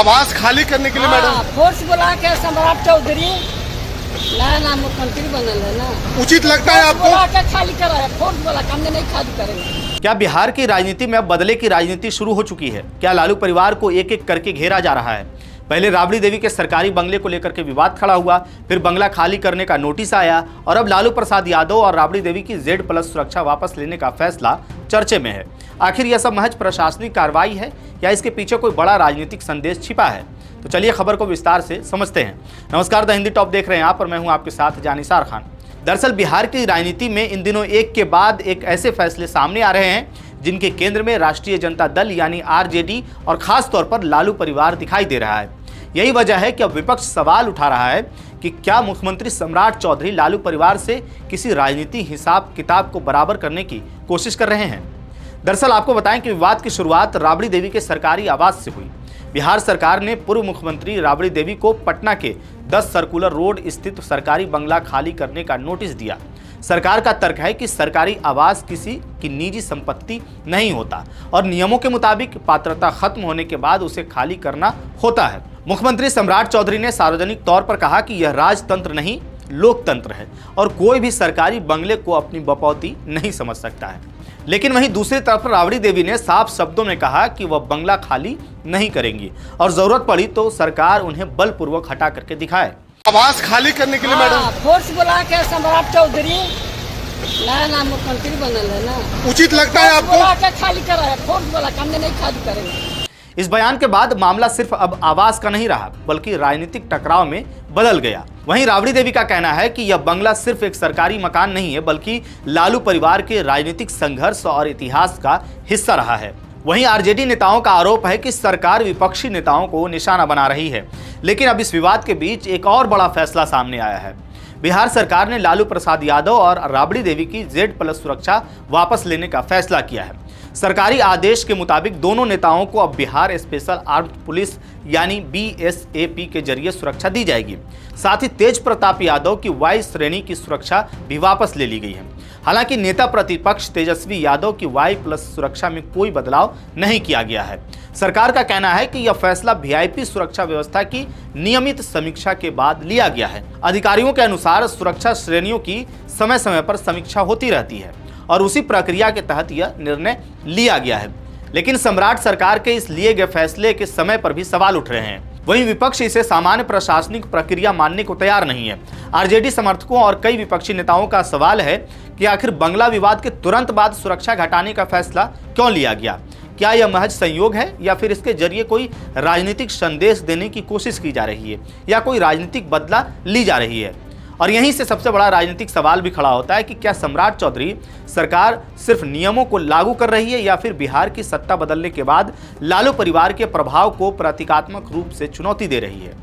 आवास खाली करने के लिए मैडम फोर्स बुला के सम्राट चौधरी नया मुख्यमंत्री बनल है ना, उचित लगता है आपको? बुला के खाली करा है, फोर्स बुला के हमने नहीं खाली करेंगे। क्या बिहार की राजनीति में अब बदले की राजनीति शुरू हो चुकी है? क्या लालू परिवार को एक एक करके घेरा जा रहा है? पहले राबड़ी देवी के सरकारी बंगले को लेकर के विवाद खड़ा हुआ, फिर बंगला खाली करने का नोटिस आया और अब लालू प्रसाद यादव और राबड़ी देवी की Z+ सुरक्षा वापस लेने का फैसला चर्चे में है। आखिर यह सब महज प्रशासनिक कार्रवाई है या इसके पीछे कोई बड़ा राजनीतिक संदेश छिपा है? तो चलिए खबर को विस्तार से समझते हैं। नमस्कार, द हिंदी टॉप देख रहे हैं आप और मैं हूं आपके साथ जानिसार खान। दरअसल बिहार की राजनीति में इन दिनों एक के बाद एक ऐसे फैसले सामने आ रहे हैं जिनके केंद्र में राष्ट्रीय जनता दल यानी RJD और खास तौर पर लालू परिवार दिखाई दे रहा है। यही वजह है कि अब विपक्ष सवाल उठा रहा है कि क्या मुख्यमंत्री सम्राट चौधरी लालू परिवार से किसी राजनीतिक हिसाब किताब को बराबर करने की कोशिश कर रहे हैं। दरअसल आपको बताएं कि विवाद की शुरुआत राबड़ी देवी के सरकारी आवास से हुई। बिहार सरकार ने पूर्व मुख्यमंत्री राबड़ी देवी को पटना के 10 सर्कुलर रोड स्थित सरकारी बंगला खाली करने का नोटिस दिया। सरकार का तर्क है कि सरकारी आवास किसी की निजी संपत्ति नहीं होता और नियमों के मुताबिक पात्रता खत्म होने के बाद उसे खाली करना होता है। मुख्यमंत्री सम्राट चौधरी ने सार्वजनिक तौर पर कहा कि यह राजतंत्र नहीं लोकतंत्र है और कोई भी सरकारी बंगले को अपनी बपौती नहीं समझ सकता है। लेकिन वहीं दूसरी तरफ राबड़ी देवी ने साफ शब्दों में कहा कि वह बंगला खाली नहीं करेंगी और जरूरत पड़ी तो सरकार उन्हें बलपूर्वक हटा करके दिखाए। आवास खाली करने के लिए मैडम फोर्स बुला के सम्राट चौधरी नया मुख्यमंत्री बनल है ना, उचित लगता है आपको? बुला के खाली करा है, फोर्स बुला के हमने नहीं खाली करेंगे। इस बयान के बाद मामला सिर्फ अब आवास का नहीं रहा बल्कि राजनीतिक टकराव में बदल गया। वहीं राबड़ी देवी का कहना है कि यह बंगला सिर्फ एक सरकारी मकान नहीं है बल्कि लालू परिवार के राजनीतिक संघर्ष और इतिहास का हिस्सा रहा है। वहीं RJD नेताओं का आरोप है कि सरकार विपक्षी नेताओं को निशाना बना रही है। लेकिन अब इस विवाद के बीच एक और बड़ा फैसला सामने आया है। बिहार सरकार ने लालू प्रसाद यादव और राबड़ी देवी की Z+ सुरक्षा वापस लेने का फैसला किया है। सरकारी आदेश के मुताबिक दोनों नेताओं को अब बिहार स्पेशल आर्म्ड पुलिस यानी BSAP के जरिए सुरक्षा दी जाएगी। साथ ही तेज प्रताप यादव की Y श्रेणी की सुरक्षा भी वापस ले ली गई है। हालांकि नेता प्रतिपक्ष तेजस्वी यादव की Y+ सुरक्षा में कोई बदलाव नहीं किया गया है। सरकार का कहना है कि यह फैसला VIP सुरक्षा व्यवस्था की नियमित समीक्षा के बाद लिया गया है। अधिकारियों के अनुसार सुरक्षा श्रेणियों की समय समय पर समीक्षा होती रहती है और उसी प्रक्रिया के तहत यह निर्णय लिया गया है। लेकिन सम्राट सरकार के इस लिए गए फैसले के समय पर भी सवाल उठ रहे हैं। वहीं विपक्ष इसे सामान्य प्रशासनिक प्रक्रिया मानने को तैयार नहीं है। RJD समर्थकों और कई विपक्षी नेताओं का सवाल है कि आखिर बंगला विवाद के तुरंत बाद सुरक्षा घटाने का फैसला क्यों लिया गया? क्या यह महज संयोग है या फिर इसके जरिए कोई राजनीतिक संदेश देने की कोशिश की जा रही है या कोई राजनीतिक बदला ली जा रही है? और यहीं से सबसे बड़ा राजनीतिक सवाल भी खड़ा होता है कि क्या सम्राट चौधरी सरकार सिर्फ नियमों को लागू कर रही है या फिर बिहार की सत्ता बदलने के बाद लालू परिवार के प्रभाव को प्रतीकात्मक रूप से चुनौती दे रही है?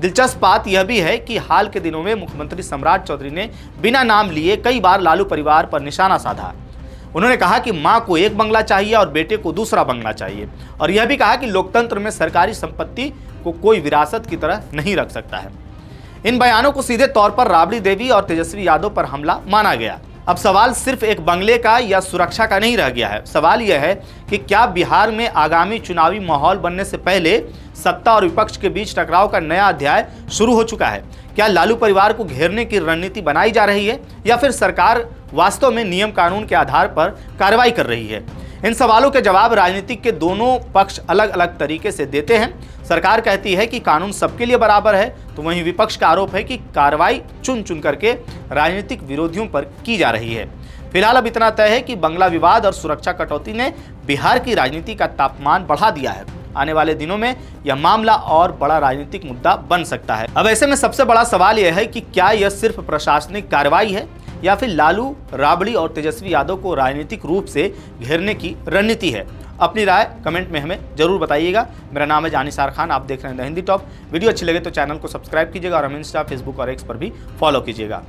दिलचस्प बात यह भी है कि हाल के दिनों में मुख्यमंत्री सम्राट चौधरी ने बिना नाम लिए कई बार लालू परिवार पर निशाना साधा। उन्होंने कहा कि मां को एक बंगला चाहिए और बेटे को दूसरा बंगला चाहिए और यह भी कहा कि लोकतंत्र में सरकारी संपत्ति को कोई विरासत की तरह नहीं रख सकता है। इन बयानों को सीधे तौर पर राबड़ी देवी और तेजस्वी यादव पर हमला माना गया। अब सवाल सिर्फ एक बंगले का या सुरक्षा का नहीं रह गया है। सवाल यह है कि क्या बिहार में आगामी चुनावी माहौल बनने से पहले सत्ता और विपक्ष के बीच टकराव का नया अध्याय शुरू हो चुका है? क्या लालू परिवार को घेरने की रणनीति बनाई जा रही है या फिर सरकार वास्तव में नियम कानून के आधार पर कार्रवाई कर रही है? इन सवालों के जवाब राजनीतिक के दोनों पक्ष अलग अलग तरीके से देते हैं। सरकार कहती है कि कानून सबके लिए बराबर है, तो वहीं विपक्ष का आरोप है कि कार्रवाई चुन चुन करके राजनीतिक विरोधियों पर की जा रही है। फिलहाल अब इतना तय है कि बंगला विवाद और सुरक्षा कटौती ने बिहार की राजनीति का तापमान बढ़ा दिया है। आने वाले दिनों में यह मामला और बड़ा राजनीतिक मुद्दा बन सकता है। अब ऐसे में सबसे बड़ा सवाल यह है कि क्या यह सिर्फ प्रशासनिक कार्रवाई है या फिर लालू, राबड़ी और तेजस्वी यादव को राजनीतिक रूप से घेरने की रणनीति है? अपनी राय कमेंट में हमें जरूर बताइएगा। मेरा नाम है जानिसार खान, आप देख रहे हैं द हिंदी टॉप। वीडियो अच्छी लगे तो चैनल को सब्सक्राइब कीजिएगा और हमें इंस्टा, फेसबुक और X पर भी फॉलो कीजिएगा।